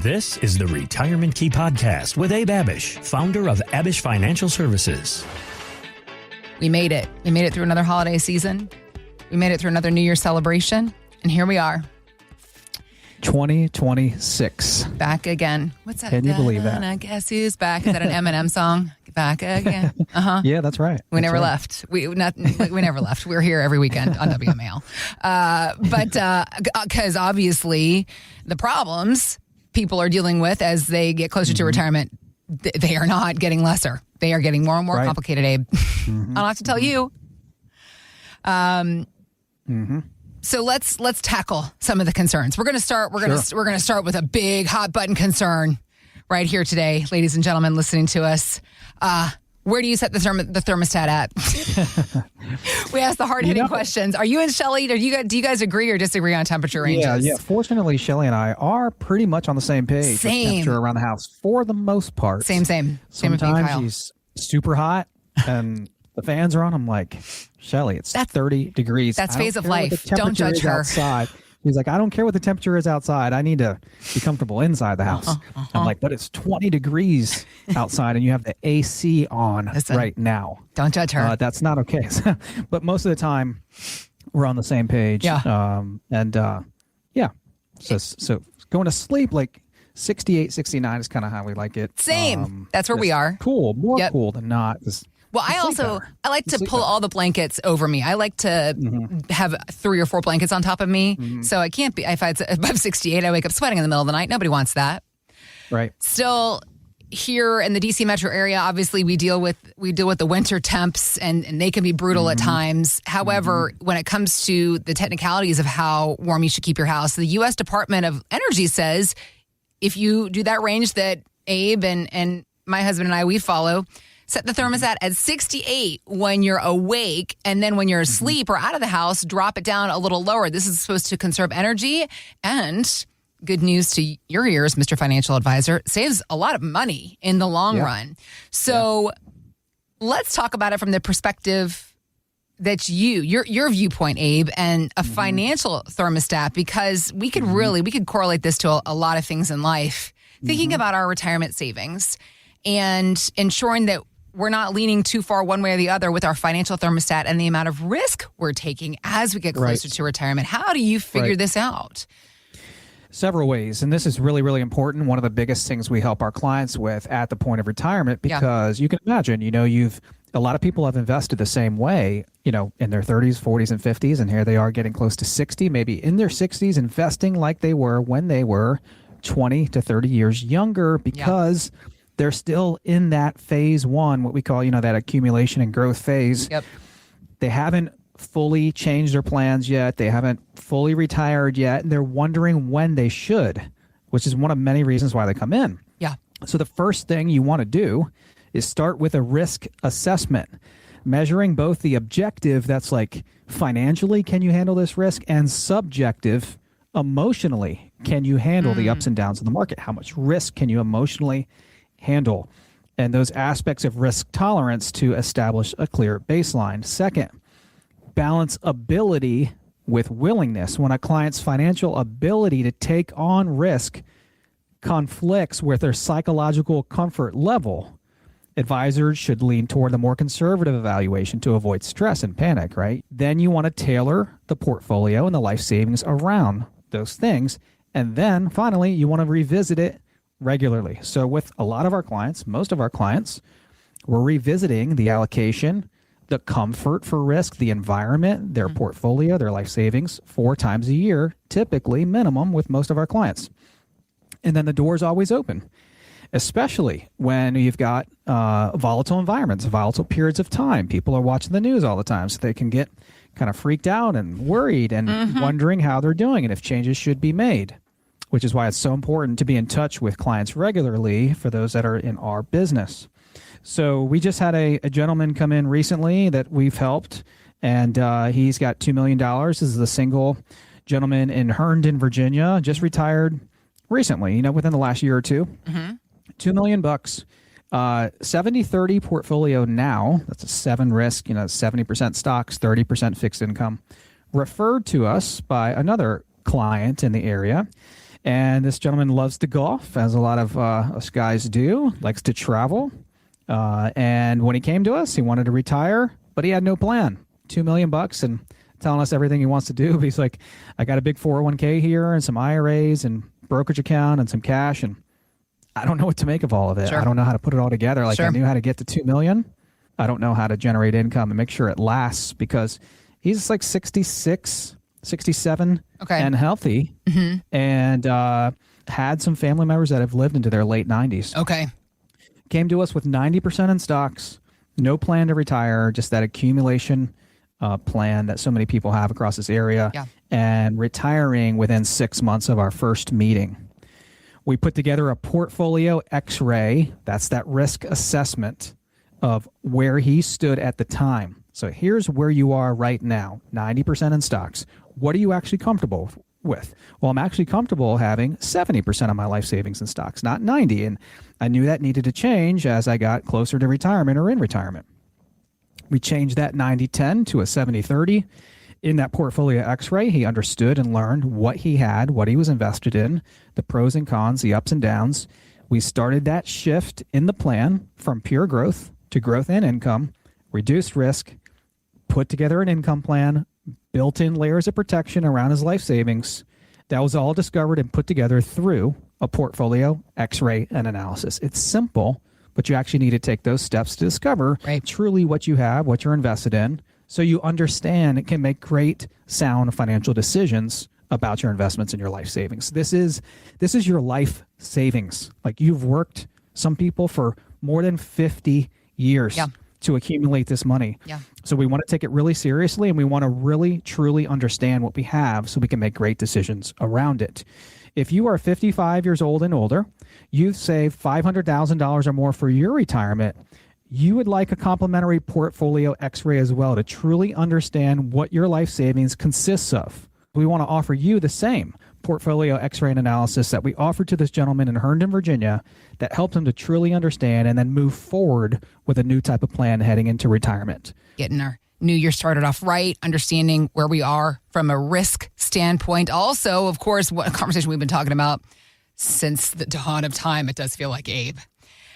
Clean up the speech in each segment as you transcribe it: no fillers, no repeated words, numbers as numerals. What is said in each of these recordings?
This is the Retirement Key Podcast with Abe Abich, founder of Abich Financial Services. We made it. We made it through another holiday season. We made it through another New Year's celebration. And here we are. 2026. Back again. What's that? Can you believe that? I guess who's back? Is that an Eminem song? Back again. Uh-huh. Yeah, that's right. We never left. We never left. We're here every weekend on WMAL. But because obviously the problems people are dealing with as they get closer to retirement, they are not getting lesser. They are getting more and more complicated, Abe. I don't have to tell you. So let's tackle some of the concerns. We're going to start. We're going to start with a big hot button concern right here today, ladies and gentlemen, listening to us. Where do you set the thermostat at? We ask the hard hitting questions. Are you and Shelly? Do you guys agree or disagree on temperature ranges? Yeah. Fortunately, Shelly and I are pretty much on the same page. With temperature around the house for the most part. Same. Sometimes she's super hot and the fans are on. I'm like, Shelly, it's 30 degrees. That's phase of life. Don't judge her. Outside. He's like, I don't care what the temperature is outside. I need to be comfortable inside the house. I'm like, but it's 20 degrees outside and you have the AC on right now. Don't judge her. That's not okay. But most of the time, we're on the same page. Yeah. So going to sleep like 68, 69 is kind of how we like it. Same. That's where we are. Cool. More cool than not. Well, I like to pull all the blankets over me. I like to have 3 or 4 blankets on top of me. So I can't be, if it's above 68, I wake up sweating in the middle of the night. Nobody wants that. Right. Still, here in the DC metro area, obviously we deal with the winter temps and they can be brutal at times. However, when it comes to the technicalities of how warm you should keep your house, the U.S. Department of Energy says if you do that range that Abe and my husband and we follow, set the thermostat at 68 when you're awake, and then when you're asleep or out of the house, drop it down a little lower. This is supposed to conserve energy, and good news to your ears, Mr. Financial Advisor, saves a lot of money in the long run. So let's talk about it from the perspective that's your viewpoint, Abe, and a financial thermostat, because we could we could correlate this to a lot of things in life, thinking about our retirement savings and ensuring that we're not leaning too far one way or the other with our financial thermostat and the amount of risk we're taking as we get closer to retirement. How do you figure this out? Several ways. And this is really, really important. One of the biggest things we help our clients with at the point of retirement, because you can imagine, a lot of people have invested the same way, in their 30s, 40s, and 50s. And here they are getting close to 60, maybe in their 60s, investing like they were when they were 20 to 30 years younger, because they're still in that phase one, what we call, that accumulation and growth phase. Yep. They haven't fully changed their plans yet. They haven't fully retired yet. And they're wondering when they should, which is one of many reasons why they come in. Yeah. So the first thing you want to do is start with a risk assessment, measuring both the objective, that's like financially, can you handle this risk, and subjective, emotionally, can you handle the ups and downs of the market? How much risk can you emotionally handle, and those aspects of risk tolerance to establish a clear baseline. Second, balance ability with willingness. When a client's financial ability to take on risk conflicts with their psychological comfort level, advisors should lean toward the more conservative evaluation to avoid stress and panic, right? Then you want to tailor the portfolio and the life savings around those things. And then finally, you want to revisit it regularly. So with a lot of our clients, most of our clients, we're revisiting the allocation, the comfort for risk, the environment, their portfolio, their life savings 4 times a year, typically minimum with most of our clients. And then the door's always open, especially when you've got volatile environments, volatile periods of time. People are watching the news all the time, so they can get kind of freaked out and worried and wondering how they're doing and if changes should be made, which is why it's so important to be in touch with clients regularly for those that are in our business. So we just had a gentleman come in recently that we've helped, and he's got $2 million. This is a single gentleman in Herndon, Virginia, just retired recently, within the last year or two. $2 million, 70-30 portfolio now. That's a 7 risk, 70% stocks, 30% fixed income, referred to us by another client in the area. And this gentleman loves to golf, as a lot of us guys do, likes to travel. And when he came to us, he wanted to retire, but he had no plan. $2 million and telling us everything he wants to do. He's like, I got a big 401k here and some IRAs and brokerage account and some cash, and I don't know what to make of all of it. Sure. I don't know how to put it all together. Like, Sure. I knew how to get to 2 million. I don't know how to generate income and make sure it lasts, because he's like 66, 67 and healthy, and had some family members that have lived into their late 90s. Okay. Came to us with 90% in stocks, no plan to retire, just that accumulation plan that so many people have across this area, and retiring within 6 months of our first meeting. We put together a portfolio X-ray. That's that risk assessment of where he stood at the time. So here's where you are right now, 90% in stocks. What are you actually comfortable with? Well, I'm actually comfortable having 70% of my life savings in stocks, not 90. And I knew that needed to change as I got closer to retirement or in retirement. We changed that 90-10 to a 70-30. In that portfolio X-ray, he understood and learned what he had, what he was invested in, the pros and cons, the ups and downs. We started that shift in the plan from pure growth to growth and income, reduced risk, put together an income plan, built in layers of protection around his life savings. That was all discovered and put together through a portfolio X-ray and analysis. It's simple, but you actually need to take those steps to discover truly what you have, what you're invested in, so you understand and can make great, sound financial decisions about your investments and your life savings. This is your life savings. Like, you've worked, some people, for more than 50 years to accumulate this money. So we want to take it really seriously, and we want to really, truly understand what we have so we can make great decisions around it. If you are 55 years old and older, you've saved $500,000 or more for your retirement, you would like a complimentary portfolio X-ray as well to truly understand what your life savings consists of. We want to offer you the same portfolio X-ray and analysis that we offered to this gentleman in Herndon, Virginia, that helped him to truly understand and then move forward with a new type of plan heading into retirement. Getting our new year started off right, understanding where we are from a risk standpoint. Also, of course, what a conversation we've been talking about since the dawn of time, it does feel like, Abe.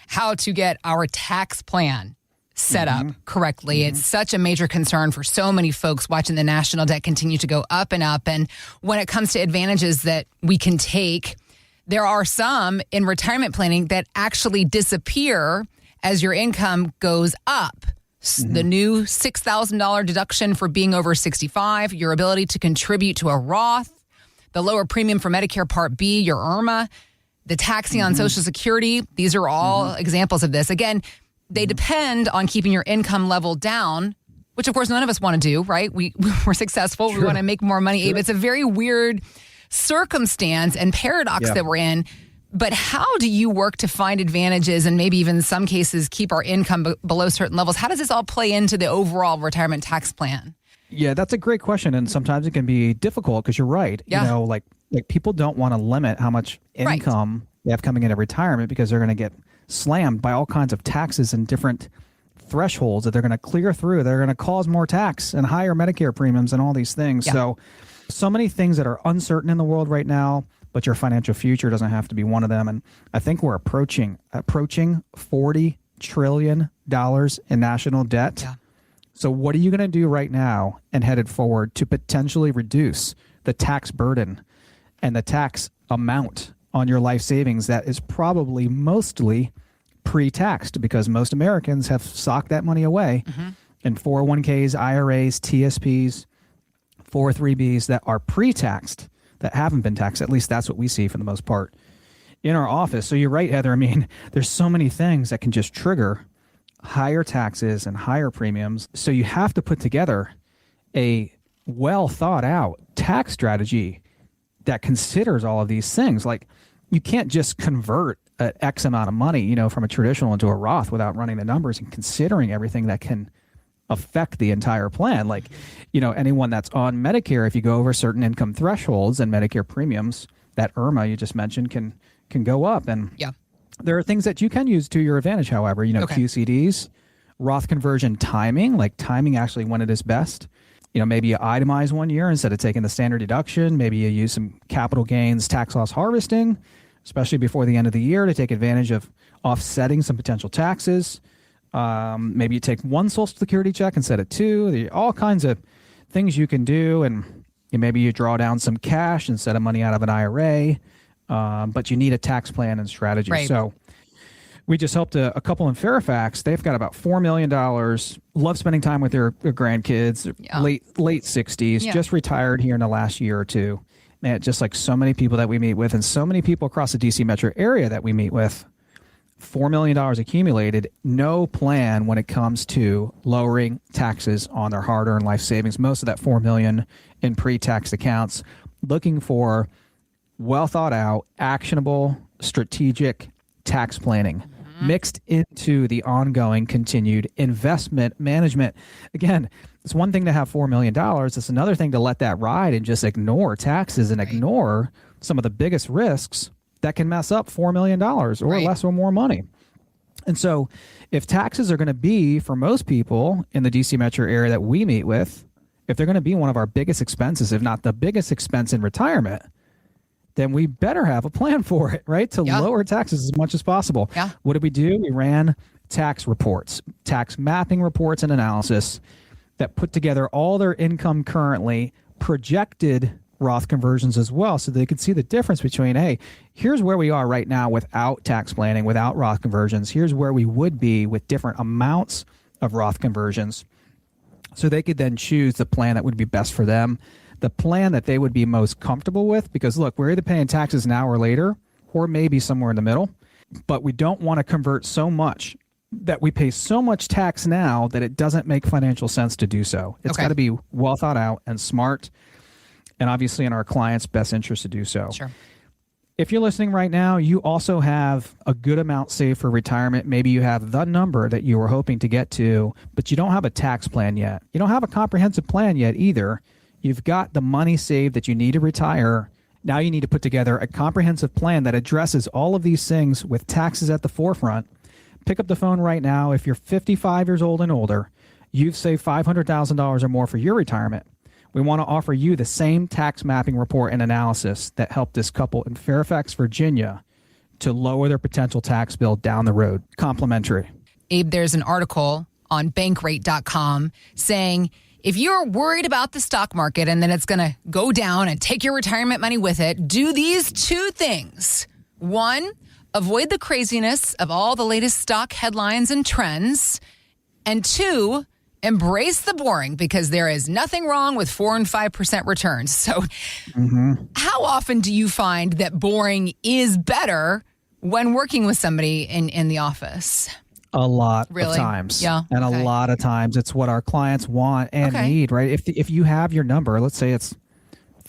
How to get our tax plan set up correctly. It's such a major concern for so many folks watching the national debt continue to go up and up. And when it comes to advantages that we can take, there are some in retirement planning that actually disappear as your income goes up. The new $6,000 deduction for being over 65, your ability to contribute to a Roth, the lower premium for Medicare Part B, your IRMA, the taxing on Social Security. These are all examples of this. Again, they depend on keeping your income level down, which of course none of us want to do, right? We're successful. We want to make more money. Abe, it's a very weird circumstance and paradox that we're in. But how do you work to find advantages and maybe even in some cases keep our income below certain levels? How does this all play into the overall retirement tax plan? Yeah, that's a great question. And sometimes it can be difficult because you're right. You know, like people don't want to limit how much income they have coming into retirement because they're going to get slammed by all kinds of taxes and different thresholds that they're going to clear through. They're going to cause more tax and higher Medicare premiums and all these things. So many things that are uncertain in the world right now, but your financial future doesn't have to be one of them. And I think we're approaching $40 trillion in national debt. So what are you going to do right now and headed forward to potentially reduce the tax burden and the tax amount on your life savings that is probably mostly pre-taxed, because most Americans have socked that money away in 401ks, IRAs, TSPs, 403bs that are pre-taxed, that haven't been taxed. At least that's what we see for the most part in our office. So you're right, Heather. I mean, there's so many things that can just trigger higher taxes and higher premiums. So you have to put together a well thought out tax strategy that considers all of these things. Like, you can't just convert an X amount of money, you know, from a traditional into a Roth without running the numbers and considering everything that can affect the entire plan. Like, you know, anyone that's on Medicare, if you go over certain income thresholds and Medicare premiums, that IRMA you just mentioned can go up. And there are things that you can use to your advantage, however, you know, QCDs, Roth conversion timing, like timing actually when it is best. maybe you itemize 1 year instead of taking the standard deduction. Maybe you use some capital gains tax loss harvesting, especially before the end of the year, to take advantage of offsetting some potential taxes. Maybe you take one Social Security check instead of two. There are all kinds of things you can do. And maybe you draw down some cash instead of money out of an IRA, but you need a tax plan and strategy. Right. So we just helped a couple in Fairfax. They've got about $4 million, love spending time with their grandkids, late 60s, just retired here in the last year or two. Man, just like so many people that we meet with and so many people across the DC metro area that we meet with, $4 million accumulated, no plan when it comes to lowering taxes on their hard-earned life savings. Most of that $4 million in pre-tax accounts, looking for well-thought-out, actionable, strategic tax planning mixed into the ongoing continued investment management. Again, it's one thing to have $4 million. It's another thing to let that ride and just ignore taxes and ignore some of the biggest risks that can mess up $4 million or less or more money. And so if taxes are going to be, for most people in the DC metro area that we meet with, if they're going to be one of our biggest expenses, if not the biggest expense in retirement, then we better have a plan for it, right? To lower taxes as much as possible. Yeah. What did we do? We ran tax reports, tax mapping reports and analysis that put together all their income currently, projected Roth conversions as well, so they could see the difference between, hey, here's where we are right now without tax planning, without Roth conversions. Here's where we would be with different amounts of Roth conversions. So they could then choose the plan that would be best for them, the plan that they would be most comfortable with, because look, we're either paying taxes now or later, or maybe somewhere in the middle, but we don't want to convert so much that we pay so much tax now that it doesn't make financial sense to do so. It's got to be well thought out and smart, and obviously in our clients' best interest to do so. Sure. If you're listening right now, you also have a good amount saved for retirement. Maybe you have the number that you were hoping to get to, but you don't have a tax plan yet. You don't have a comprehensive plan yet either. You've got the money saved that you need to retire. Now you need to put together a comprehensive plan that addresses all of these things with taxes at the forefront. Pick up the phone right now. If you're 55 years old and older, you've saved $500,000 or more for your retirement. We want to offer you the same tax mapping report and analysis that helped this couple in Fairfax, Virginia, to lower their potential tax bill down the road. Complimentary. Abe, there's an article on bankrate.com saying, if you're worried about the stock market and then it's going to go down and take your retirement money with it, do these two things. One, avoid the craziness of all the latest stock headlines and trends. And two, embrace the boring, because there is nothing wrong with 4% and 5% returns. So how often do you find that boring is better when working with somebody in the office? A lot of times. Yeah. And a lot of times it's what our clients want and need, right? If you have your number, let's say it's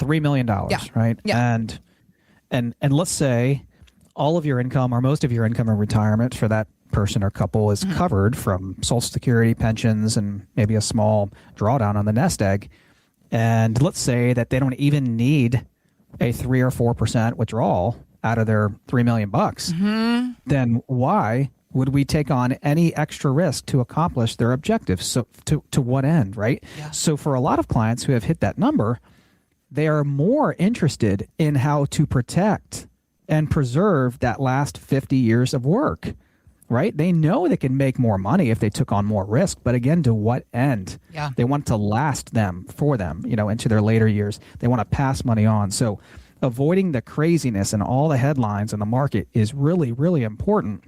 $3 million, right? Yeah. And let's say all of your income or most of your income in retirement for that person or couple is covered from Social Security, pensions, and maybe a small drawdown on the nest egg. And let's say that they don't even need a 3 or 4% withdrawal out of their $3 million bucks. Then why would we take on any extra risk to accomplish their objectives? So to what end, right? Yeah. So for a lot of clients who have hit that number, they are more interested in how to protect and preserve that last 50 years of work, right? They know they can make more money if they took on more risk, but again, to what end? Yeah. They want to last for them, into their later years. They want to pass money on. So avoiding the craziness and all the headlines in the market is really, really important.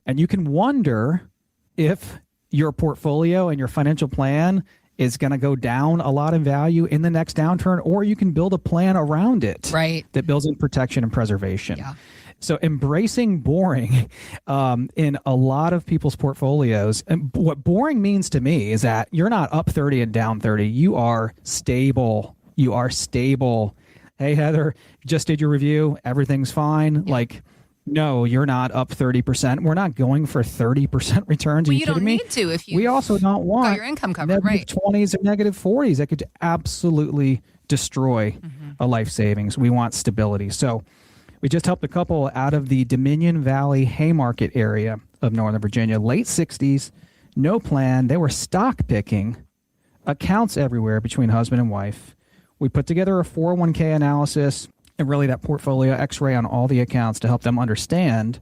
And you can wonder if your portfolio and your financial plan is going to go down a lot in value in the next downturn, or you can build a plan around it that builds in protection and preservation. Yeah. So embracing boring in a lot of people's portfolios, and what boring means to me is that you're not up 30 and down 30. You are stable. Hey, Heather, just did your review. Everything's fine. Yeah. No, you're not up 30%. We're not going for 30% returns. Well, Are you you kidding don't me? need to if you We also don't want got your income covered, negative 20s or negative 40s. That could absolutely destroy a life savings. We want stability. So we just helped a couple out of the Dominion Valley Haymarket area of Northern Virginia, late 60s, no plan. They were stock picking accounts everywhere between husband and wife. We put together a 401k analysis and really that portfolio x-ray on all the accounts to help them understand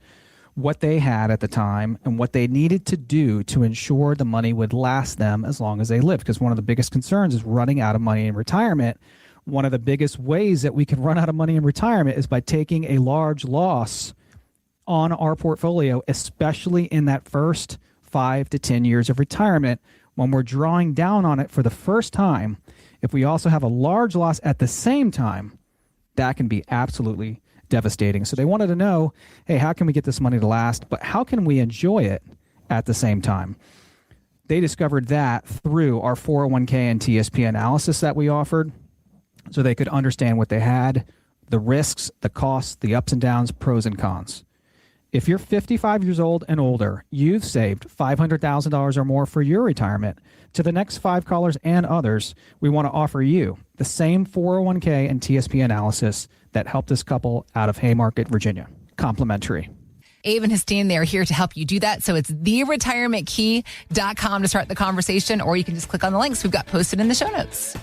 what they had at the time and what they needed to do to ensure the money would last them as long as they lived. Because one of the biggest concerns is running out of money in retirement. One of the biggest ways that we can run out of money in retirement is by taking a large loss on our portfolio, especially in that first 5 to 10 years of retirement. When we're drawing down on it for the first time, if we also have a large loss at the same time, that can be absolutely devastating. So they wanted to know, hey, how can we get this money to last, but how can we enjoy it at the same time? They discovered that through our 401k and TSP analysis that we offered, so they could understand what they had, the risks, the costs, the ups and downs, pros and cons. If you're 55 years old and older, you've saved $500,000 or more for your retirement. To the next 5 callers and others, we want to offer you the same 401k and TSP analysis that helped this couple out of Haymarket, Virginia. Complimentary. Abe and his team, they are here to help you do that. So it's theretirementkey.com to start the conversation, or you can just click on the links we've got posted in the show notes.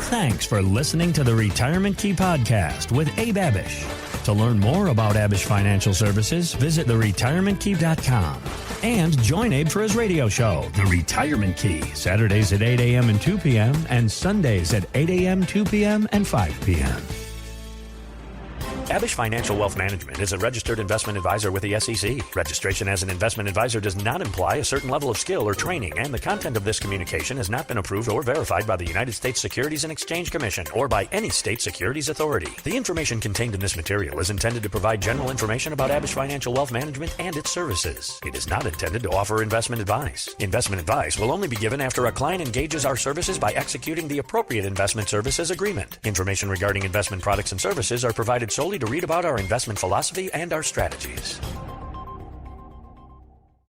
Thanks for listening to the Retirement Key Podcast with Abe Abich. To learn more about Abich Financial Services, visit theretirementkey.com and join Abe for his radio show, The Retirement Key, Saturdays at 8 a.m. and 2 p.m. and Sundays at 8 a.m., 2 p.m., and 5 p.m. Abish Financial Wealth Management is a registered investment advisor with the SEC. Registration as an investment advisor does not imply a certain level of skill or training, and the content of this communication has not been approved or verified by the United States Securities and Exchange Commission or by any state securities authority. The information contained in this material is intended to provide general information about Abish Financial Wealth Management and its services. It is not intended to offer investment advice. Investment advice will only be given after a client engages our services by executing the appropriate investment services agreement. Information regarding investment products and services are provided solely to read about our investment philosophy and our strategies.